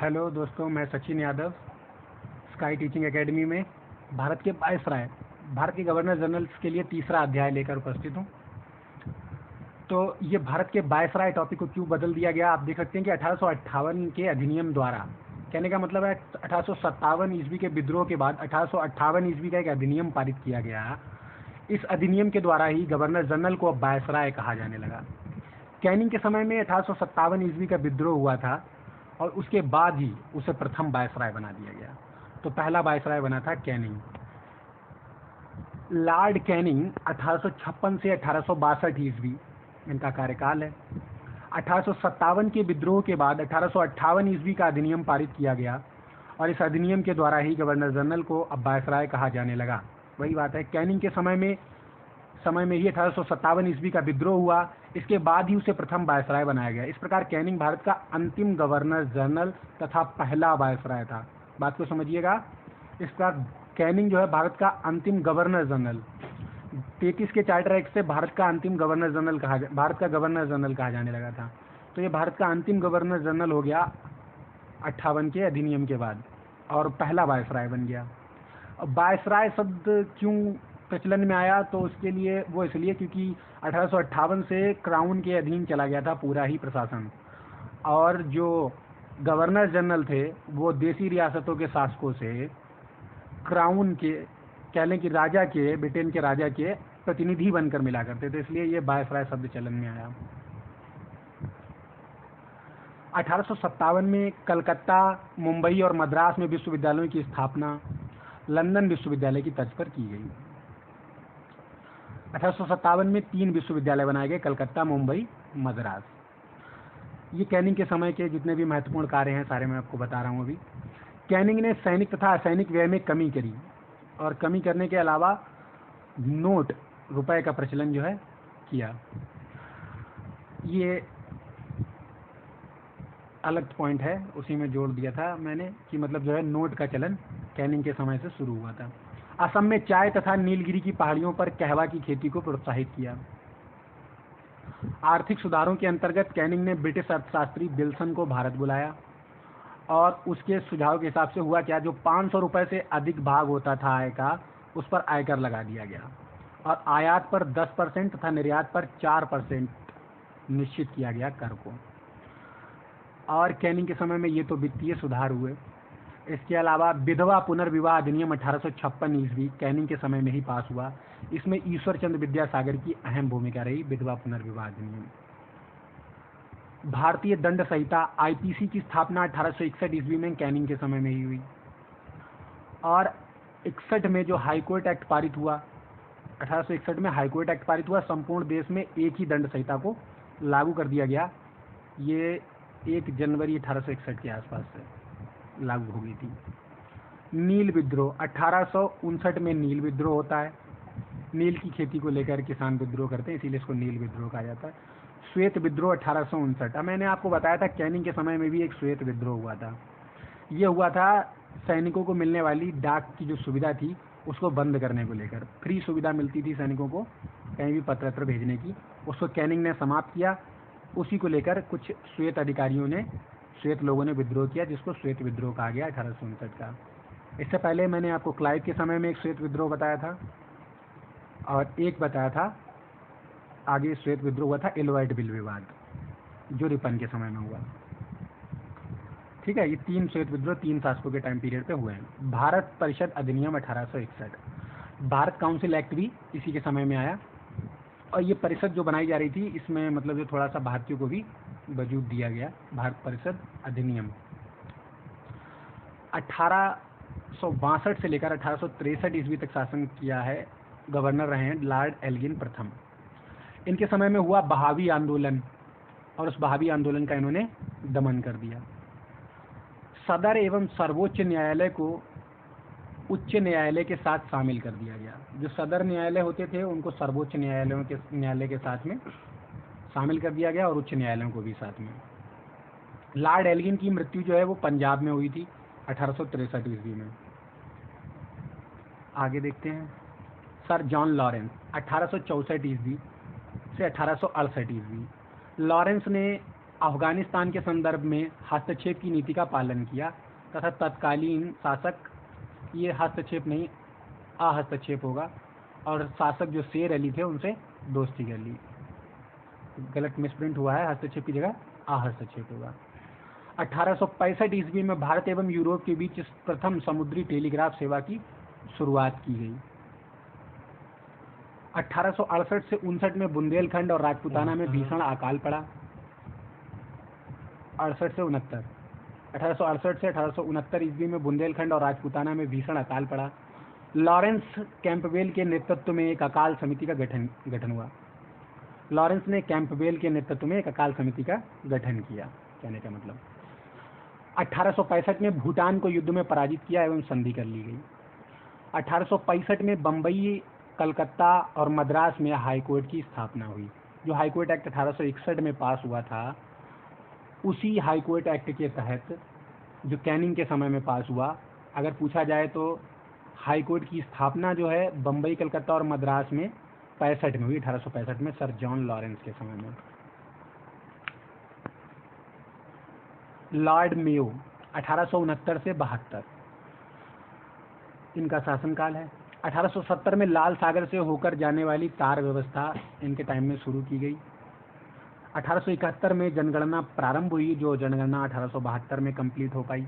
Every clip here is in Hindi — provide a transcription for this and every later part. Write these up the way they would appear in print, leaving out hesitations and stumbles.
हेलो दोस्तों, मैं Sachin Yadav sky teaching academy में भारत के वायसराय, भारत के गवर्नर जनरल्स के लिए तीसरा अध्याय लेकर उपस्थित हूँ। तो ये भारत के वायसराय टॉपिक को क्यों बदल दिया गया, आप देख सकते हैं कि 1858 के अधिनियम द्वारा, कहने का मतलब है 1857 ईस्वी के विद्रोह के बाद 1858 ईस्वी का एक अधिनियम पारित किया गया। इस अधिनियम के द्वारा ही गवर्नर जनरल को अब वायसराय कहा जाने लगा। कैनिंग के समय में 1857 ईस्वी का विद्रोह हुआ था और उसके बाद ही उसे प्रथम वायसराय बना दिया गया। तो पहला वायसराय बना था कैनिंग। लॉर्ड कैनिंग 1856 से 1862 ईस्वी इनका कार्यकाल है। 1857 के विद्रोह के बाद 1858 ईस्वी का अधिनियम पारित किया गया और इस अधिनियम के द्वारा ही गवर्नर जनरल को अब वायसराय कहा जाने लगा। वही बात है, कैनिंग के समय में ही 1857 ईस्वी का विद्रोह हुआ, इसके बाद ही उसे प्रथम वायसराय बनाया गया। इस प्रकार कैनिंग भारत का अंतिम गवर्नर जनरल तथा पहला वायसराय था। बात को समझिएगा, इस प्रकार कैनिंग जो है भारत का अंतिम गवर्नर जनरल, 33 के चार्टर एक्ट से भारत का गवर्नर जनरल कहा जाने लगा था। तो ये भारत का अंतिम गवर्नर जनरल हो गया 58 के अधिनियम के बाद और पहला वायसराय बन गया। अब वायसराय शब्द क्यों प्रचलन में आया, तो उसके लिए वो इसलिए क्योंकि 1858 से क्राउन के अधीन चला गया था पूरा ही प्रशासन, और जो गवर्नर जनरल थे वो देसी रियासतों के शासकों से क्राउन के, कह लें कि राजा के, ब्रिटेन के राजा के प्रतिनिधि बनकर मिला करते थे, इसलिए ये वायसराय शब्द चलन में आया। 1857 में कलकत्ता, मुंबई और मद्रास में विश्वविद्यालयों की स्थापना लंदन विश्वविद्यालय की तर्ज पर की गई। 1857 में 3 विश्वविद्यालय बनाए गए, कलकत्ता, मुंबई, मद्रास। ये कैनिंग के समय के जितने भी महत्वपूर्ण कार्य हैं सारे मैं आपको बता रहा हूँ अभी। कैनिंग ने सैनिक तथा असैनिक व्यय में कमी करी और कमी करने के अलावा नोट, रुपए का प्रचलन जो है किया। ये अलग पॉइंट है, उसी में जोड़ दिया था मैंने कि मतलब जो है नोट का चलन कैनिंग के समय से शुरू हुआ था। असम में चाय तथा नीलगिरी की पहाड़ियों पर कहवा की खेती को प्रोत्साहित किया। आर्थिक सुधारों के अंतर्गत कैनिंग ने ब्रिटिश अर्थशास्त्री विल्सन को भारत बुलाया और उसके सुझाव के हिसाब से हुआ क्या, जो 500 रुपए से अधिक भाग होता था आय का, उस पर आयकर लगा दिया गया और आयात पर 10% तथा निर्यात पर 4% निश्चित किया गया कर को। और कैनिंग के समय में ये तो वित्तीय सुधार हुए। इसके अलावा विधवा पुनर्विवाह अधिनियम 1856 ईस्वी कैनिंग के समय में ही पास हुआ। इसमें ईश्वर चंद्र विद्यासागर की अहम भूमिका रही। विधवा पुनर्विवाह अधिनियम। भारतीय दंड संहिता आईपीसी की स्थापना 1861 ईस्वी में कैनिंग के समय में ही हुई और 61 में जो हाईकोर्ट एक्ट पारित हुआ, 1861 में हाईकोर्ट एक्ट पारित हुआ, संपूर्ण देश में एक ही दंड संहिता को लागू कर दिया गया। ये 1 जनवरी 1861 के आसपास से लागू हो गई थी। नील विद्रोह 1859 में नील विद्रोह होता है। नील की खेती को लेकर किसान विद्रोह करते हैं, इसीलिए इसको नील विद्रोह कहा जाता है। श्वेत विद्रोह 1859। अब मैंने आपको बताया था कैनिंग के समय में भी एक श्वेत विद्रोह हुआ था। ये हुआ था सैनिकों को मिलने वाली डाक की जो सुविधा थी उसको बंद करने को लेकर। फ्री सुविधा मिलती थी सैनिकों को कहीं भी पत्र भेजने की, उसको कैनिंग ने समाप्त किया। उसी को लेकर कुछ श्वेत अधिकारियों ने, श्वेत लोगों ने विद्रोह किया, जिसको श्वेत विद्रोह कहा गया 1859 का। इससे पहले मैंने आपको क्लाइव के समय में एक श्वेत विद्रोह बताया था और एक बताया था आगे श्वेत विद्रोह हुआ था एलोवाइट बिल विवाद, जो रिपन के समय में हुआ। ठीक है, ये 3 श्वेत विद्रोह 3 शासकों के टाइम पीरियड पे हुए हैं। भारत परिषद अधिनियम 1861, भारत काउंसिल एक्ट भी इसी के समय में आया और ये परिषद जो बनाई जा रही थी इसमें मतलब जो थोड़ा सा भारतीयों को भी वजूद दिया गया। भारत परिषद अधिनियम 1862 से लेकर 1863 ईस्वी तक शासन किया है। गवर्नर रहे हैं लॉर्ड एल्गिन प्रथम। इनके समय में हुआ बहावी आंदोलन और उस बहावी आंदोलन का इन्होंने दमन कर दिया। सदर एवं सर्वोच्च न्यायालय को उच्च न्यायालय के साथ शामिल कर दिया गया। जो सदर न्यायालय होते थे उनको सर्वोच्च न्यायालय के साथ में शामिल कर दिया गया और उच्च न्यायालयों को भी साथ में। लॉर्ड एल्गिन की मृत्यु जो है वो पंजाब में हुई थी 1863 ईस्वी में। आगे देखते हैं। सर जॉन लॉरेंस 1864 ईस्वी से 1868 ईस्वी। लॉरेंस ने अफगानिस्तान के संदर्भ में हस्तक्षेप की नीति का पालन किया तथा तत्कालीन शासक, ये हस्तक्षेप नहीं अहस्तक्षेप होगा, और शासक जो शेर अली थे उनसे दोस्ती कर ली। गलत मिसप्रिंट हुआ है, हस्तक्षेप की जगह अहस्तक्षेप होगा। 1865 ईस्वी में भारत एवं यूरोप के बीच प्रथम समुद्री टेलीग्राफ सेवा की शुरुआत की गई। 1868 से 59 में बुंदेलखंड और राजपूताना में भीषण अकाल पड़ा। 68 से 69 1868 से 1869 ईस्वी में बुंदेलखंड और राजपूताना में भीषण अकाल पड़ा। लॉरेंस कैंपबेल के नेतृत्व में एक अकाल समिति का गठन हुआ। लॉरेंस ने कैंपबेल के नेतृत्व में एक अकाल समिति का गठन किया, कहने का मतलब। 1865 में भूटान को युद्ध में पराजित किया एवं संधि कर ली गई। 1865 में बम्बई, कलकत्ता और मद्रास में हाईकोर्ट की स्थापना हुई। जो हाईकोर्ट एक्ट 1861 में पास हुआ था, उसी हाईकोर्ट एक्ट के तहत जो कैनिंग के समय में पास हुआ, अगर पूछा जाए तो हाईकोर्ट की स्थापना जो है बम्बई, कलकत्ता और मद्रास में 65 में हुई, 1865 में, सर जॉन लॉरेंस के समय में। लॉर्ड मेयो 1869 से 72 इनका शासनकाल है। 1870 में लाल सागर से होकर जाने वाली तार व्यवस्था इनके टाइम में शुरू की गई। 1871 में जनगणना प्रारंभ हुई, जो जनगणना 1872 में कंप्लीट हो पाई।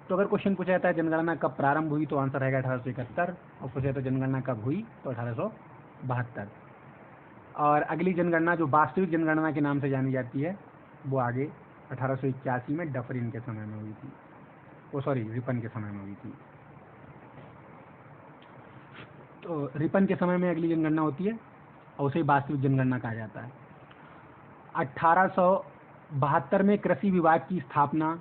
तो अगर क्वेश्चन पूछा जाता है जनगणना कब प्रारंभ हुई, तो आंसर रहेगा 1871, और पूछा तो जनगणना कब हुई, तो 1872। और अगली जनगणना जो वास्तविक जनगणना के नाम से जानी जाती है, वो आगे 1881 में डफरिन के समय में हुई थी, रिपन के समय में हुई थी। तो रिपन के समय में अगली जनगणना होती है, और उसे वास्तविक जनगणना कहा जाता है। 1872 में कृषि विभाग की स्थापना,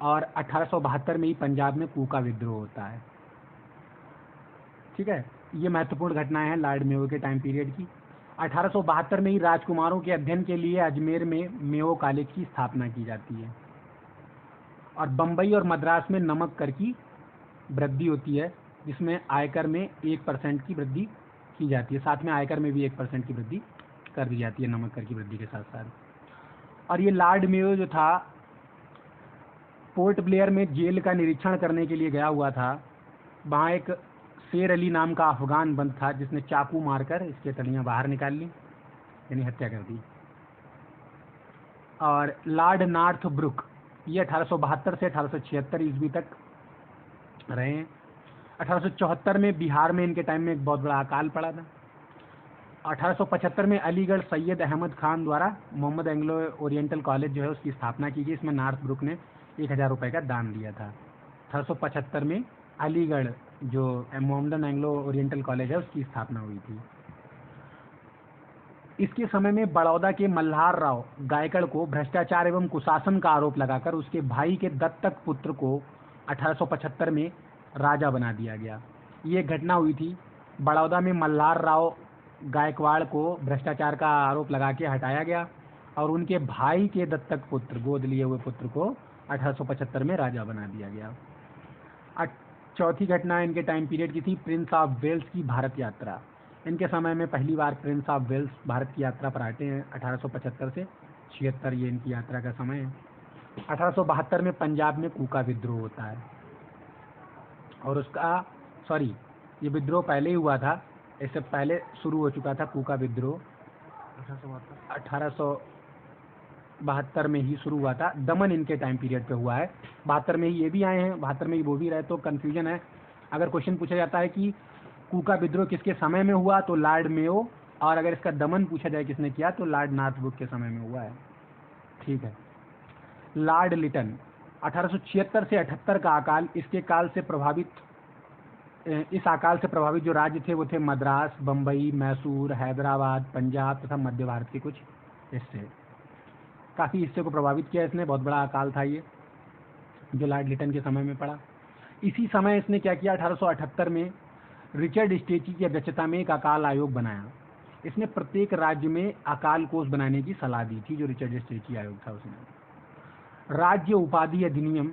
और 1872 में ही पंजाब में कूका विद्रोह होता है। ठीक है, ये महत्वपूर्ण घटनाएं हैं लॉर्ड मेयो के टाइम पीरियड की। 1872 में ही राजकुमारों के अध्ययन के लिए अजमेर में मेयो कॉलेज की स्थापना की जाती है, और बम्बई और मद्रास में नमक कर की वृद्धि होती है, जिसमें आयकर में 1% की वृद्धि की जाती है। साथ में आयकर में भी 1% की वृद्धि कर दी जाती है, नमक कर की वृद्धि के साथ साथ। और ये लॉर्ड मेयो जो था, पोर्ट ब्लेयर में जेल का निरीक्षण करने के लिए गया हुआ था। वहाँ एक शेर अली नाम का अफगान बंद था, जिसने चाकू मारकर इसके तलियां बाहर निकाल ली, यानी हत्या कर दी। और लॉर्ड नॉर्थ ब्रुक, ये 1872 से 1876 ईस्वी तक रहे। 1874 में बिहार में इनके टाइम में एक बहुत बड़ा अकाल पड़ा था। 1875 में अलीगढ़ सैयद अहमद खान द्वारा मोहम्मद एंग्लो ओरिएंटल कॉलेज जो है उसकी स्थापना की गई। इसमें नॉर्थ ब्रुक ने 1000 रुपये का दान दिया था। 1875 में अलीगढ़ जो मोहम्मदन एंग्लो ओरिएंटल कॉलेज है उसकी स्थापना हुई थी। इसके समय में बड़ौदा के मल्हार राव गायकड़ को भ्रष्टाचार एवं कुशासन का आरोप लगाकर उसके भाई के दत्तक पुत्र को 1875 में राजा बना दिया गया। ये घटना हुई थी। बड़ौदा में मल्हार राव गायकवाड़ को भ्रष्टाचार का आरोप लगा के हटाया गया, और उनके भाई के दत्तक पुत्र, गोद लिए हुए पुत्र को 1875 में राजा बना दिया गया। चौथी घटना इनके टाइम पीरियड की थी, प्रिंस ऑफ वेल्स की भारत यात्रा। इनके समय में पहली बार प्रिंस ऑफ वेल्स भारत की यात्रा पर आते हैं। 1875 से 76 ये इनकी यात्रा का समय है। 1872 में पंजाब में कूका विद्रोह होता है, और उसका ये विद्रोह पहले ही हुआ था, इससे पहले शुरू हो चुका था कूका विद्रोह। 1872 में ही शुरू हुआ था। दमन इनके टाइम पीरियड पे हुआ है। 72 में ही ये भी आए हैं, 72 में ही वो भी रहे, तो कन्फ्यूजन है। अगर क्वेश्चन पूछा जाता है कि कूका विद्रोह किसके समय में हुआ, तो लॉर्ड मेयो, और अगर इसका दमन पूछा जाए किसने किया, तो लॉर्ड नॉर्थब्रुक के समय में हुआ है। ठीक है। लॉर्ड लिटन 1876 से 78 का अकाल, इस अकाल से प्रभावित जो राज्य थे वो थे मद्रास, बम्बई, मैसूर, हैदराबाद, पंजाब तथा मध्य भारत के कुछ हिस्से। काफ़ी हिस्से को प्रभावित किया इसने। बहुत बड़ा अकाल था ये, जो लॉर्ड लिटन के समय में पड़ा। इसी समय इसने क्या किया, 1878 में रिचर्ड स्टेची की अध्यक्षता में एक अकाल आयोग बनाया। इसने प्रत्येक राज्य में अकाल कोष बनाने की सलाह दी थी, जो रिचर्ड स्टेची आयोग था उसने। राज्य उपाधि अधिनियम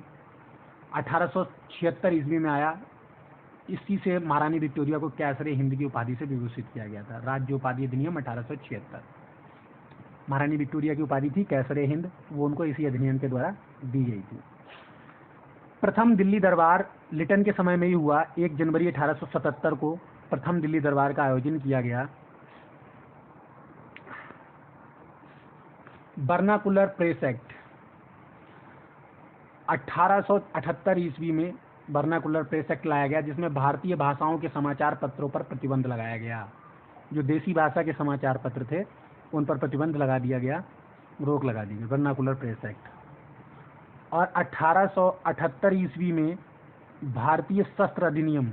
1876 ईस्वी में आया। इसी से महारानी विक्टोरिया को कैसरे हिंद की उपाधि से विभूषित किया गया था। राज्य उपाधि अधिनियम 1876। महारानी विक्टोरिया की उपाधि थी कैसरे हिंद, वो उनको इसी अधिनियम के द्वारा दी गई थी। प्रथम दिल्ली दरबार लिटन के समय में ही हुआ। 1 जनवरी 1877 को प्रथम दिल्ली दरबार का आयोजन किया गया। बर्नाकुलर प्रेस एक्ट 1878 ईस्वी में बर्नाकुलर प्रेस एक्ट लाया गया, जिसमें भारतीय भाषाओं के समाचार पत्रों पर प्रतिबंध लगाया गया। जो देसी भाषा के समाचार पत्र थे उन पर प्रतिबंध लगा दिया गया, रोक लगा दी गई, बर्नाकुलर प्रेस एक्ट। और 1878 ईस्वी में भारतीय शस्त्र अधिनियम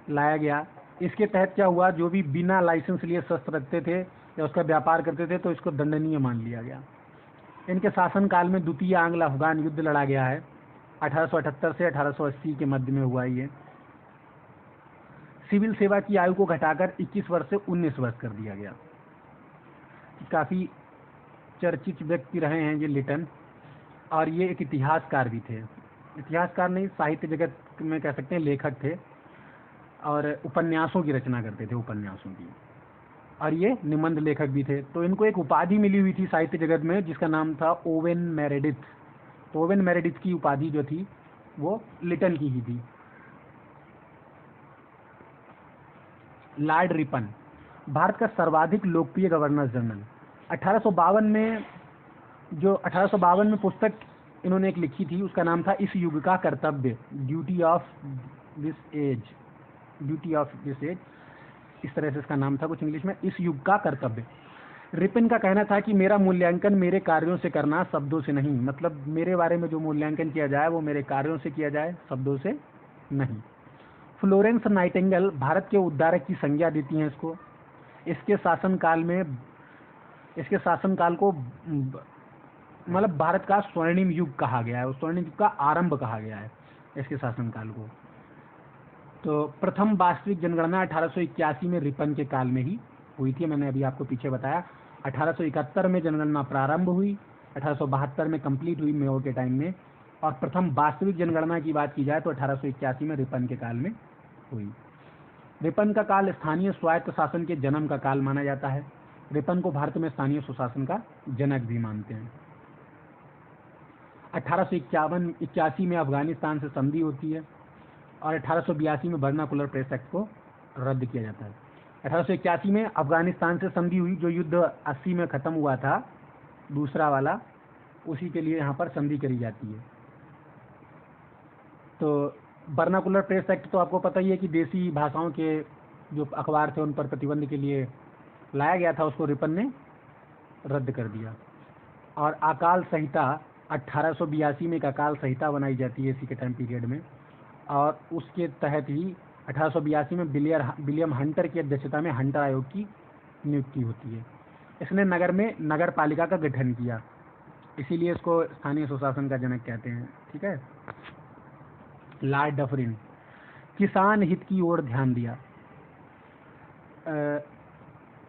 लाया गया। इसके तहत क्या हुआ, जो भी बिना लाइसेंस लिए शस्त्र रखते थे या उसका व्यापार करते थे तो इसको दंडनीय मान लिया गया। इनके शासनकाल में द्वितीय आंग्ल अफगान युद्ध लड़ा गया है। 1878 से 1880 के मध्य में हुआ ये। सिविल सेवा की आयु को घटाकर 21 वर्ष से 19 वर्ष कर दिया गया। काफ़ी चर्चित व्यक्ति रहे हैं ये लिटन, और ये एक इतिहासकार भी थे। इतिहासकार नहीं, साहित्य जगत में कह सकते हैं लेखक थे, और उपन्यासों की रचना करते थे, उपन्यासों की, और ये निबंध लेखक भी थे। तो इनको एक उपाधि मिली हुई थी साहित्य जगत में जिसका नाम था ओवेन मेरेडिथ। तो ओवेन मेरेडिथ की उपाधि जो थी वो लिटन की ही थी। लॉर्ड रिपन भारत का सर्वाधिक लोकप्रिय गवर्नर जनरल। 1852 में पुस्तक इन्होंने एक लिखी थी, उसका नाम था इस युग का कर्तव्य, ड्यूटी ऑफ दिस एज, इस तरह से इसका नाम था कुछ इंग्लिश में, इस युग का कर्तव्य। रिपन का कहना था कि मेरा मूल्यांकन मेरे कार्यों से करना, शब्दों से नहीं। मतलब मेरे बारे में जो मूल्यांकन किया जाए वो मेरे कार्यों से किया जाए, शब्दों से नहीं। फ्लोरेंस नाइटिंगेल भारत के उद्धारक की संज्ञा देती हैं इसको। इसके शासनकाल को मतलब भारत का स्वर्णिम युग कहा गया है, स्वर्णिम युग का आरंभ कहा गया है इसके शासनकाल को। तो प्रथम वास्तविक जनगणना 1881 में रिपन के काल में ही हुई थी। मैंने अभी आपको पीछे बताया। 1871 में जनगणना प्रारंभ हुई, 1872 में कंप्लीट हुई मेयो के टाइम में, और प्रथम वास्तविक जनगणना की बात की जाए तो 1881 में रिपन के काल में हुई। रिपन का काल स्थानीय स्वायत्त शासन के जन्म का काल माना जाता है। रिपन को भारत में स्थानीय सुशासन का जनक भी मानते हैं। 1881 में अफगानिस्तान से संधि होती है, और 1882 में बर्नाकुलर प्रेस एक्ट को रद्द किया जाता है। 1881 में अफगानिस्तान से संधि हुई, जो युद्ध 80 में ख़त्म हुआ था, दूसरा वाला, उसी के लिए यहाँ पर संधि करी जाती है। तो बर्नाकुलर प्रेस एक्ट तो आपको पता ही है कि देसी भाषाओं के जो अखबार थे उन पर प्रतिबंध के लिए लाया गया था, उसको रिपन ने रद्द कर दिया। और अकाल संहिता 1882 में एक अकाल संहिता बनाई जाती है इसी के टाइम पीरियड में, और उसके तहत ही 1882 में विलियम हंटर की अध्यक्षता में हंटर आयोग की नियुक्ति होती है। इसने नगर में नगर पालिका का गठन किया, इसीलिए इसको स्थानीय सुशासन का जनक कहते हैं। ठीक है। लॉर्ड डफरिन किसान हित की ओर ध्यान दिया।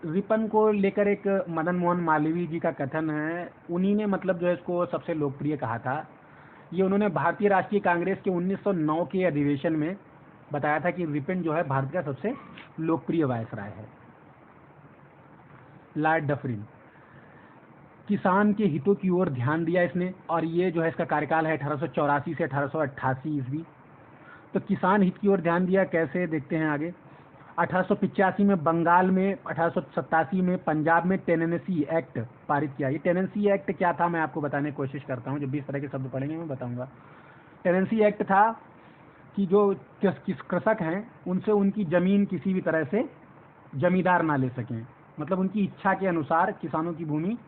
रिपन को लेकर एक मदन मोहन मालवीय जी का कथन है, उन्हीं ने मतलब जो है इसको सबसे लोकप्रिय कहा था। ये उन्होंने भारतीय राष्ट्रीय कांग्रेस के 1909 के अधिवेशन में बताया था कि रिपन जो है भारत का सबसे लोकप्रिय वायसराय है। लॉर्ड डफरिन किसान के हितों की ओर ध्यान दिया इसने, और ये जो है इसका कार्यकाल है 1884 से 1888 ईस्वी। तो किसान हित की ओर ध्यान दिया कैसे, देखते हैं आगे। 1885 में बंगाल में, 1887 में पंजाब में टेनेंसी एक्ट पारित किया। ये टेनेंसी एक्ट क्या था मैं आपको बताने की कोशिश करता हूँ, जब भी इस तरह के शब्द पढ़ेंगे मैं बताऊंगा। टेनेंसी एक्ट था कि जो कृषक हैं उनसे उनकी ज़मीन किसी भी तरह से जमींदार ना ले सकें, मतलब उनकी इच्छा के अनुसार किसानों की भूमि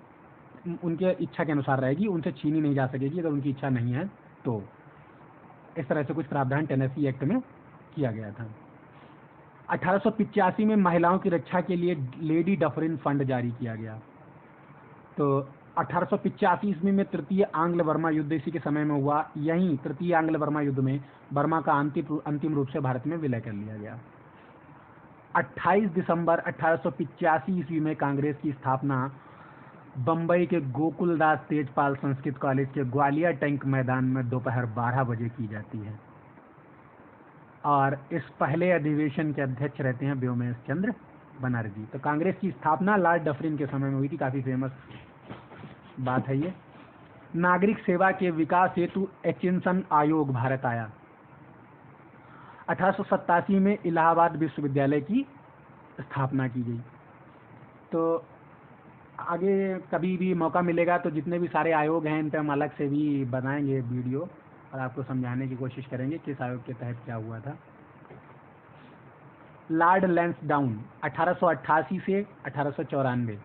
उनके इच्छा के अनुसार रहेगी, उनसे छीनी नहीं जा सकेगी अगर उनकी इच्छा नहीं है तो। इस तरह से कुछ प्रावधान टेनेंसी एक्ट में किया गया था। 1885 में महिलाओं की रक्षा के लिए लेडी डफरिन फंड जारी किया गया। तो 1885 ईस्वी में तृतीय आंग्ल बर्मा युद्ध इसी के समय में हुआ। यहीं तृतीय आंग्ल बर्मा युद्ध में बर्मा का अंतिम रूप से भारत में विलय कर लिया गया। 28 दिसंबर 1885 ईस्वी में कांग्रेस की स्थापना बम्बई के गोकुलदास तेजपाल संस्कृत कॉलेज के ग्वालियर टैंक मैदान में दोपहर 12 बजे की जाती है, और इस पहले अधिवेशन के अध्यक्ष रहते हैं व्योमेश चंद्र बनर्जी। तो कांग्रेस की स्थापना लॉर्ड डफरिन के समय में हुई थी, काफ़ी फेमस बात है ये। नागरिक सेवा के विकास हेतु एचिंसन आयोग भारत आया। 1887 में इलाहाबाद विश्वविद्यालय की स्थापना की गई। तो आगे कभी भी मौका मिलेगा तो जितने भी सारे आयोग हैं इन पर हम अलग से भी बनाएंगे वीडियो और आपको समझाने की कोशिश करेंगे किस आयोग के तहत क्या हुआ था। लॉर्ड लैंसडाउन 1888 से 1894।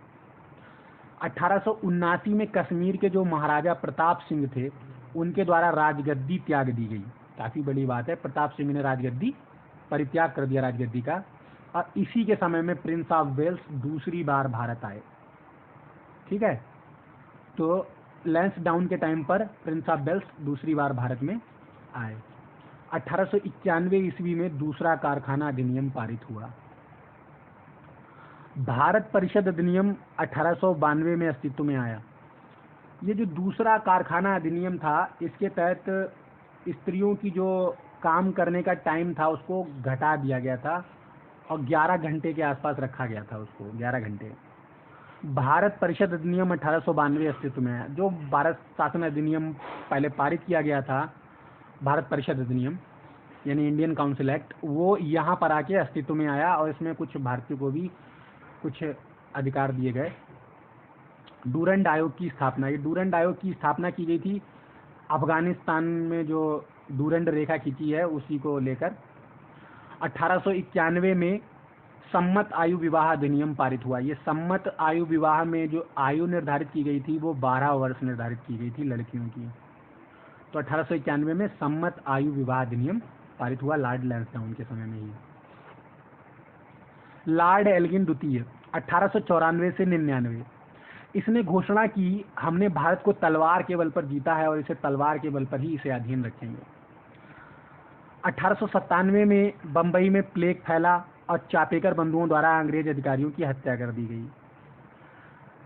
1879 में कश्मीर के जो महाराजा प्रताप सिंह थे उनके द्वारा राजगद्दी त्याग दी गई। काफ़ी बड़ी बात है, प्रताप सिंह ने राजगद्दी परित्याग कर दिया राजगद्दी का। और इसी के समय में प्रिंस ऑफ वेल्स दूसरी बार भारत आए। ठीक है, तो लैंसडाउन के टाइम पर प्रिंस ऑफ वेल्स दूसरी बार भारत में आए। 1891 ईस्वी में दूसरा कारखाना अधिनियम पारित हुआ। भारत परिषद अधिनियम 1892 में अस्तित्व में आया। ये जो दूसरा कारखाना अधिनियम था इसके तहत स्त्रियों की जो काम करने का टाइम था उसको घटा दिया गया था और 11 घंटे के आसपास रखा गया था उसको, 11 घंटे। भारत परिषद अधिनियम 1892 अस्तित्व में आया। जो भारत शासन अधिनियम पहले पारित किया गया था, भारत परिषद अधिनियम यानी इंडियन काउंसिल एक्ट, वो यहाँ पर आके अस्तित्व में आया और इसमें कुछ भारतीयों को भी कुछ अधिकार दिए गए। डूरंड आयोग की स्थापना, ये डूरंड आयोग की स्थापना की गई थी अफगानिस्तान में जो डूरंड रेखा खींची है उसी को लेकर। 1891 में सम्मत आयु विवाह अधिनियम पारित हुआ। ये सम्मत आयु विवाह में जो आयु निर्धारित की गई थी वो 12 वर्ष निर्धारित की गई थी लड़कियों की। तो 1891 में सम्मत आयु विवाह अधिनियम पारित हुआ लॉर्ड लैंसडाउन के समय में ही। लॉर्ड एल्गिन द्वितीय 1894 से 99, इसने घोषणा की हमने भारत को तलवार के बल पर जीता है और इसे तलवार के बल पर ही इसे अधीन रखेंगे। 1897 में बम्बई में प्लेग फैला और चापेकर बंधुओं द्वारा अंग्रेज अधिकारियों की हत्या कर दी गई।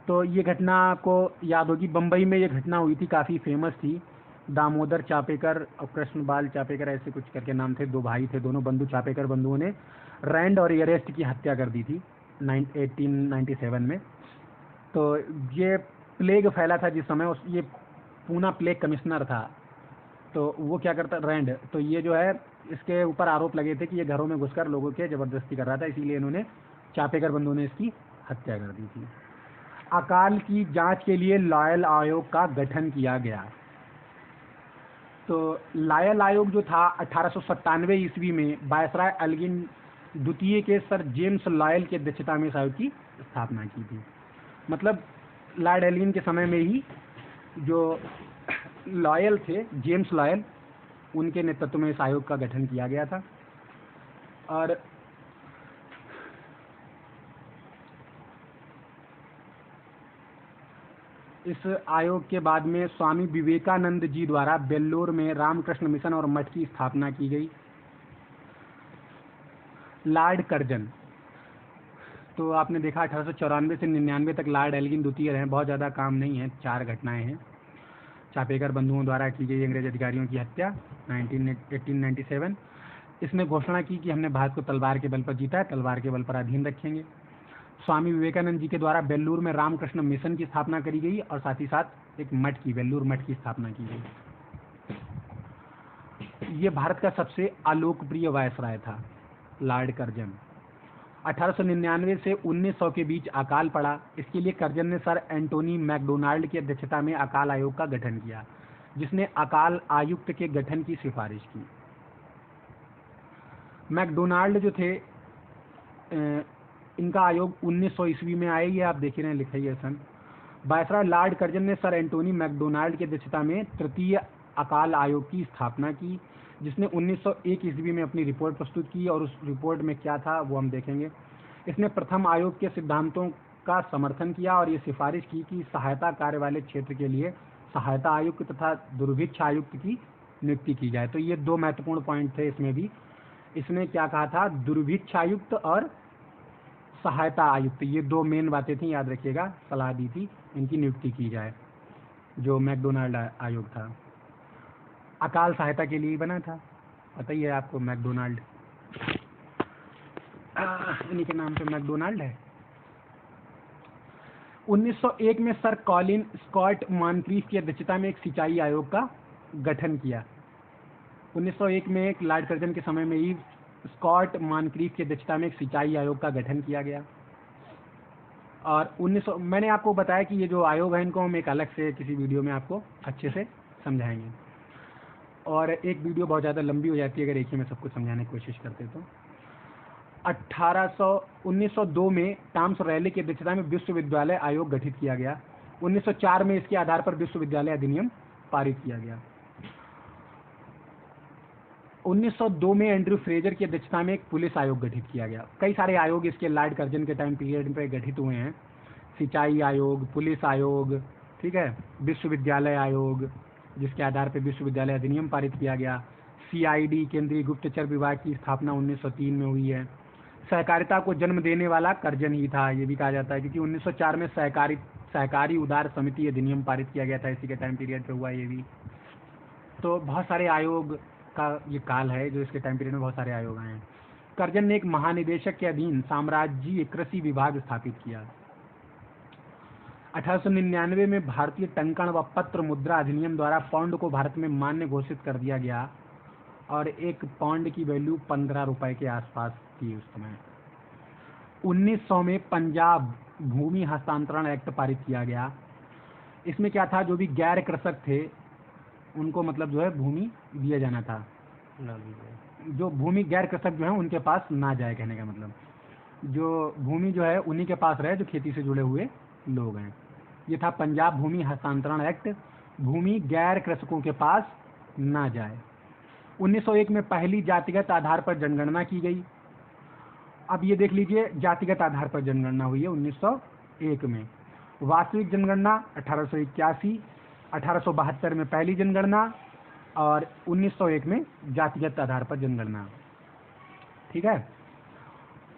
तो ये घटना आपको याद होगी, बम्बई में ये घटना हुई थी, काफ़ी फेमस थी। दामोदर चापेकर और कृष्णबाल चापेकर ऐसे कुछ करके नाम थे, दो भाई थे, दोनों बंधु चापेकर बंधुओं ने रैंड और एरेस्ट की हत्या कर दी थी 1897 में। तो ये प्लेग फैला था जिस समय, ये पूना प्लेग कमिश्नर था। तो वो क्या करता, रैंड, तो ये जो है इसके ऊपर आरोप लगे थे कि ये घरों में घुसकर लोगों के ज़बरदस्ती कर रहा था, इसीलिए इन्होंने चापेकर बंधुओं ने इसकी हत्या कर दी थी। अकाल की जांच के लिए लॉयल आयोग का गठन किया गया। तो लॉयल आयोग जो था 1897 ईस्वी में वायसराय एल्गिन द्वितीय के सर जेम्स लॉयल की अध्यक्षता में इस आयोग की स्थापना की थी। मतलब लॉर्ड एल्गिन के समय में ही जो लॉयल थे, जेम्स लॉयल, उनके नेतृत्व में इस आयोग का गठन किया गया था। और इस आयोग के बाद में स्वामी विवेकानंद जी द्वारा बेल्लोर में रामकृष्ण मिशन और मठ की स्थापना की गई। लॉर्ड कर्जन, तो आपने देखा 1894 से 99 तक लॉर्ड एल्गिन द्वितीय रहे, बहुत ज़्यादा काम नहीं है, 4 घटनाएं हैं। चापेकर बंधुओं द्वारा की गई अंग्रेज अधिकारियों की हत्या 1897। इसने घोषणा की कि हमने भारत को तलवार के बल पर जीता है, तलवार के बल पर अधीन रखेंगे। स्वामी विवेकानंद जी के द्वारा बेल्लूर में रामकृष्ण मिशन की स्थापना करी गई और साथ ही साथ एक मठ की, बेल्लूर मठ की स्थापना की गई। ये भारत का सबसे अलोकप्रिय वायसराय था लॉर्ड कर्जन। 1899 से 1900 के बीच अकाल पड़ा। इसके लिए कर्जन ने सर एंटोनी मैकडोनाल्ड की अध्यक्षता में अकाल आयोग का गठन किया, जिसने अकाल आयुक्त के गठन की सिफारिश की। मैकडोनाल्ड जो थे, इनका आयोग 1900 ईस्वी में आए, ये आप देख रहे हैं, लिखा ही है सन। वायसराय लॉर्ड कर्जन ने सर एंटोनी मैकडोनाल्ड की अध्यक्षता में तृतीय अकाल आयोग की स्थापना की, जिसने 1901 ईस्वी में अपनी रिपोर्ट प्रस्तुत की। और उस रिपोर्ट में क्या था वो हम देखेंगे। इसने प्रथम आयोग के सिद्धांतों का समर्थन किया और ये सिफारिश की कि सहायता कार्य वाले क्षेत्र के लिए सहायता आयुक्त तथा दुर्भिक्ष आयुक्त की नियुक्ति की जाए। तो ये 2 महत्वपूर्ण पॉइंट थे इसमें भी। इसने क्या कहा था, दुर्भिक्ष आयुक्त और सहायता आयुक्त, ये 2 मेन बातें थी, याद रखिएगा। सलाह दी थी इनकी नियुक्ति की जाए। जो मैकडोनाल्ड आयोग था अकाल सहायता के लिए बना था, पता ही है आपको मैकडोनाल्ड। इन्हीं के नाम पे मैकडोनाल्ड है। 1901 में सर कॉलिन स्कॉट मॉनक्रीफ की अध्यक्षता में एक सिंचाई आयोग का गठन किया। 1901 में एक लॉर्ड कर्जन के समय में ही स्कॉट मॉनक्रीफ की अध्यक्षता में एक सिंचाई आयोग का गठन किया गया। और 1900 मैंने आपको बताया कि ये जो आयोग है इनको हम एक अलग से किसी वीडियो में आपको अच्छे से समझाएंगे, और एक वीडियो बहुत ज़्यादा लंबी हो जाती है अगर एक ही में सब कुछ समझाने की कोशिश करते तो। 1902 में टॉमस रैले की अध्यक्षता में विश्वविद्यालय आयोग गठित किया गया। 1904 में इसके आधार पर विश्वविद्यालय अधिनियम पारित किया गया। 1902 में एंड्रयू फ्रेजर की अध्यक्षता में एक पुलिस आयोग गठित किया गया। कई सारे आयोग इसके लॉर्ड कर्जन के टाइम पीरियड पे गठित हुए हैं। सिंचाई आयोग, पुलिस आयोग, ठीक है, विश्वविद्यालय आयोग, जिसके आधार पर विश्वविद्यालय अधिनियम पारित किया गया। CID केंद्रीय गुप्तचर विभाग की स्थापना 1903 में हुई है। सहकारिता को जन्म देने वाला कर्जन ही था, ये भी कहा जाता है, क्योंकि 1904 में सहकारी उदार समिति अधिनियम पारित किया गया था, इसी के टाइम पीरियड पे हुआ ये भी। तो बहुत सारे आयोग का ये काल है जो इसके टाइम पीरियड में बहुत सारे आयोग आए हैं। कर्जन ने एक महानिदेशक के अधीन साम्राज्यीय कृषि विभाग स्थापित किया। 1899 में भारतीय टंकण व पत्र मुद्रा अधिनियम द्वारा पाउंड को भारत में मान्य घोषित कर दिया गया, और एक पाउंड की वैल्यू 15 रुपए के आसपास थी उस समय। 1900 में पंजाब भूमि हस्तांतरण एक्ट पारित किया गया। इसमें क्या था, जो भी गैर कृषक थे उनको मतलब जो है भूमि दिया जाना था, जो भूमि गैर कृषक जो है उनके पास ना जाए, कहने का मतलब जो भूमि जो है उन्हीं के पास रहे जो खेती से जुड़े हुए लोग हैं। ये था पंजाब भूमि हस्तांतरण एक्ट, भूमि गैर कृषकों के पास ना जाए। 1901 में पहली जातिगत आधार पर जनगणना की गई। अब ये देख लीजिए, जातिगत आधार पर जनगणना हुई है 1901 में। वास्तविक जनगणना 1881, 1872 में पहली जनगणना, और 1901 में जातिगत आधार पर जनगणना, ठीक है।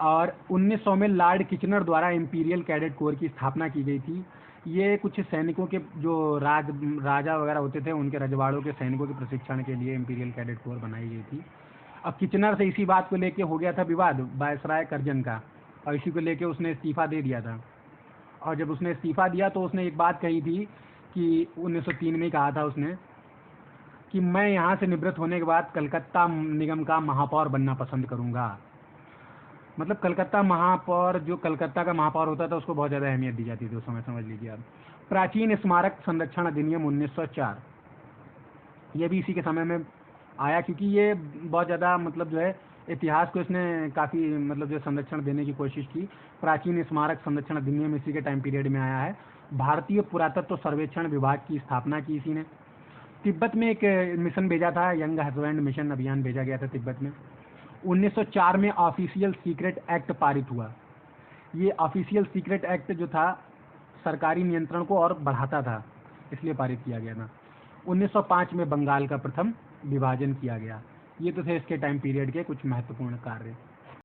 और 1900 में लॉर्ड किचनर द्वारा इंपीरियल कैडेट कोर की स्थापना की गई थी। ये कुछ सैनिकों के जो राजा वगैरह होते थे उनके रजवाड़ों के सैनिकों के प्रशिक्षण के लिए इंपीरियल कैडेट कोर बनाई गई थी। अब किचनर से इसी बात को लेके हो गया था विवाद वायसराय कर्जन का, और इसी को लेके उसने इस्तीफा दे दिया था। और जब उसने इस्तीफा दिया तो उसने एक बात कही थी कि 1903 में कहा था उसने कि मैं यहाँ से निवृत्त होने के बाद कलकत्ता निगम का महापौर बनना पसंद करूँगा। मतलब कलकत्ता महापौर, जो कलकत्ता का महापौर होता था उसको बहुत ज़्यादा अहमियत दी जाती थी उस समय, समझ लीजिए आप। प्राचीन स्मारक संरक्षण अधिनियम 1904, ये भी इसी के समय में आया, क्योंकि ये बहुत ज़्यादा मतलब जो है इतिहास को इसने काफ़ी मतलब जो संरक्षण देने की कोशिश की। प्राचीन स्मारक संरक्षण अधिनियम इसी के टाइम पीरियड में आया है। भारतीय पुरातत्व सर्वेक्षण विभाग की स्थापना की इसी ने। तिब्बत में एक मिशन भेजा था, यंग हस्बैंड मिशन अभियान भेजा गया था तिब्बत में। 1904 में ऑफिशियल सीक्रेट एक्ट पारित हुआ। ये ऑफिशियल सीक्रेट एक्ट जो था सरकारी नियंत्रण को और बढ़ाता था, इसलिए पारित किया गया था। 1905 में बंगाल का प्रथम विभाजन किया गया। ये तो थे इसके टाइम पीरियड के कुछ महत्वपूर्ण कार्य।